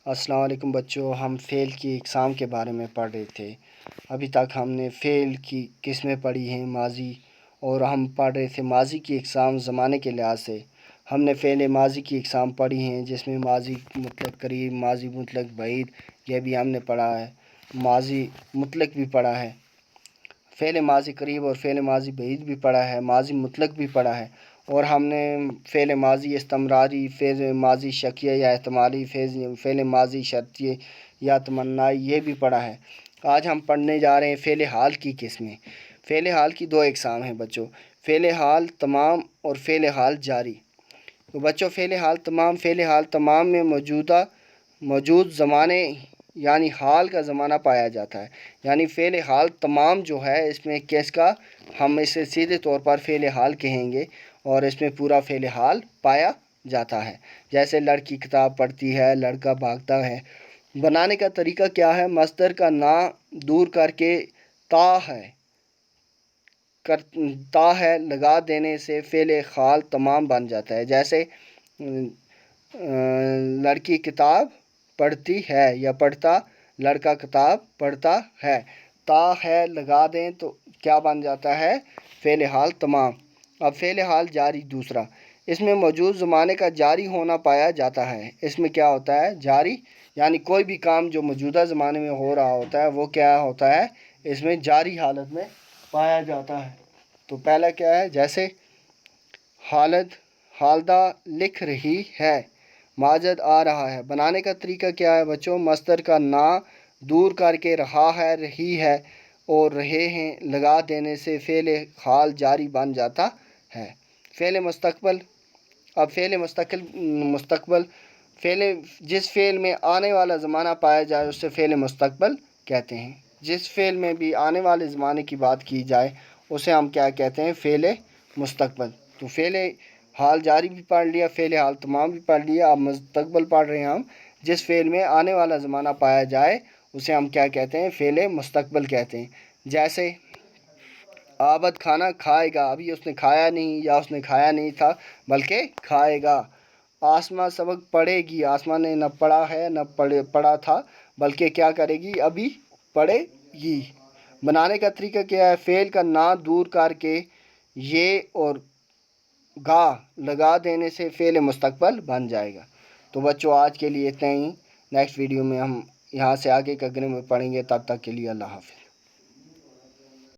السلام علیکم بچوں، ہم فعل کی اقسام کے بارے میں پڑھ رہے تھے۔ ابھی تک ہم نے فعل کی قسمیں پڑھی ہیں، ماضی، اور ہم پڑھ رہے تھے ماضی کی اقسام زمانے کے لحاظ سے۔ ہم نے فعل ماضی کی اقسام پڑھی ہیں، جس میں ماضی مطلق قریب، ماضی مطلق بعید، یہ بھی ہم نے پڑھا ہے۔ ماضی مطلق بھی پڑھا ہے، فعل ماضی قریب اور فعل ماضی بعید بھی پڑھا ہے، ماضی مطلق بھی پڑھا ہے، اور ہم نے فعل ماضی استمراری، فعل ماضی شکیہ یا احتمالی، فعل ماضی شرطیہ یا تمنائی، یہ بھی پڑھا ہے۔ آج ہم پڑھنے جا رہے ہیں فعل حال کی قسمیں۔ فعل حال کی دو اقسام ہیں بچوں، فعل حال تمام اور فعل حال جاری۔ تو بچوں فعل حال تمام میں موجود زمانے یعنی حال کا زمانہ پایا جاتا ہے، یعنی فعل حال تمام جو ہے اس میں کس کا، ہم اسے سیدھے طور پر فعل حال کہیں گے، اور اس میں پورا فعل حال پایا جاتا ہے۔ جیسے لڑکی کتاب پڑھتی ہے، لڑکا بھاگتا ہے۔ بنانے کا طریقہ کیا ہے؟ مصدر کا نا دور کر کے تا ہے لگا دینے سے فعل حال تمام بن جاتا ہے۔ جیسے لڑکی کتاب پڑھتی ہے یا پڑھتا، لڑکا کتاب پڑھتا ہے، تا ہے لگا دیں تو کیا بن جاتا ہے؟ فعل حال تمام۔ اب فعل حال جاری دوسرا، اس میں موجود زمانے کا جاری ہونا پایا جاتا ہے۔ اس میں کیا ہوتا ہے؟ جاری، یعنی کوئی بھی کام جو موجودہ زمانے میں ہو رہا ہوتا ہے وہ کیا ہوتا ہے؟ اس میں جاری حالت میں پایا جاتا ہے۔ تو پہلا کیا ہے؟ جیسے خالدہ لکھ رہی ہے، ماجد آ رہا ہے۔ بنانے کا طریقہ کیا ہے بچوں؟ مصدر کا نا دور کر کے رہا ہے، رہی ہے اور رہے ہیں لگا دینے سے فعل حال جاری بن جاتا ہے۔ فعل مستقبل، اب فعل مستقبل جس فعل میں آنے والا زمانہ پایا جائے اسے فعل مستقبل کہتے ہیں۔ جس فعل میں بھی آنے والے زمانے کی بات کی جائے اسے ہم کیا کہتے ہیں؟ فعل مستقبل۔ تو فعل حال جاری بھی پڑھ لیا، فعل حال تمام بھی پڑھ لیا، اب مستقبل پڑھ رہے ہیں ہم۔ جس فعل میں آنے والا زمانہ پایا جائے اسے ہم کیا کہتے ہیں؟ فعل مستقبل کہتے ہیں۔ جیسے عابد کھانا کھائے گا، ابھی اس نے کھایا نہیں یا اس نے کھایا نہیں تھا بلکہ کھائے گا۔ آسمہ سبق پڑھے گی، آسمہ نے نہ پڑھا ہے نہ پڑھا تھا بلکہ کیا کرے گی؟ ابھی پڑھے گی۔ بنانے کا طریقہ کیا ہے؟ فعل کا نا دور کر کے یہ اور گا لگا دینے سے فعل مستقبل بن جائے گا۔ تو بچوں آج کے لیے اتنا ہی، نیکسٹ ویڈیو میں ہم یہاں سے آگے کا گرامر پڑھیں گے، تب تک کے لیے اللہ حافظ۔